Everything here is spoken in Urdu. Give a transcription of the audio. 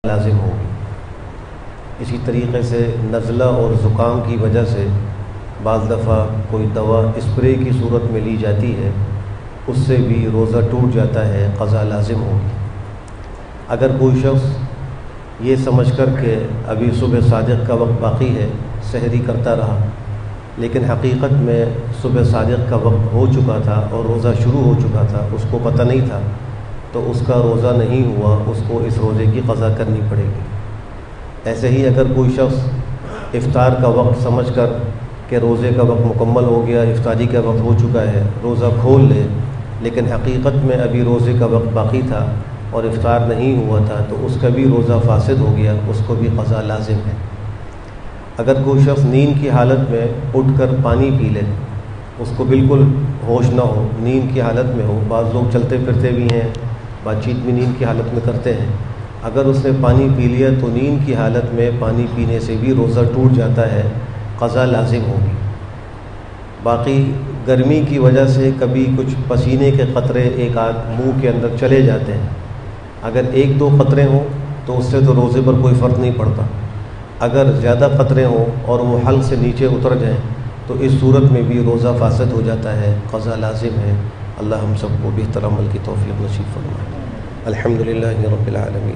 لازم ہوگی۔ اسی طریقے سے نزلہ اور زکام کی وجہ سے بعض دفعہ کوئی دوا اسپرے کی صورت میں لی جاتی ہے، اس سے بھی روزہ ٹوٹ جاتا ہے، قضا لازم ہوگی۔ اگر کوئی شخص یہ سمجھ کر کہ ابھی صبح صادق کا وقت باقی ہے، سحری کرتا رہا، لیکن حقیقت میں صبح صادق کا وقت ہو چکا تھا اور روزہ شروع ہو چکا تھا، اس کو پتہ نہیں تھا، تو اس کا روزہ نہیں ہوا، اس کو اس روزے کی قضا کرنی پڑے گی۔ ایسے ہی اگر کوئی شخص افطار کا وقت سمجھ کر کہ روزے کا وقت مکمل ہو گیا، افطاری کا وقت ہو چکا ہے، روزہ کھول لے، لیکن حقیقت میں ابھی روزے کا وقت باقی تھا اور افطار نہیں ہوا تھا، تو اس کا بھی روزہ فاسد ہو گیا، اس کو بھی قضا لازم ہے۔ اگر کوئی شخص نیند کی حالت میں اٹھ کر پانی پی لے، اس کو بالکل ہوش نہ ہو، نیند کی حالت میں ہو، بعض لوگ چلتے پھرتے بھی ہیں، بات چیت بھی نیند کی حالت میں کرتے ہیں، اگر اس نے پانی پی لیا تو نیند کی حالت میں پانی پینے سے بھی روزہ ٹوٹ جاتا ہے، قضا لازم ہوگی۔ باقی گرمی کی وجہ سے کبھی کچھ پسینے کے قطرے ایک آدھ منہ کے اندر چلے جاتے ہیں، اگر ایک دو قطرے ہوں تو اس سے تو روزے پر کوئی فرق نہیں پڑتا، اگر زیادہ قطرے ہوں اور وہ حلق سے نیچے اتر جائیں تو اس صورت میں بھی روزہ فاسد ہو جاتا ہے، قضا لازم ہے۔ اللہ ہم سب کو بہتر عمل کی توفیق نصیب فرمائے۔ الحمدللہ رب العالمین۔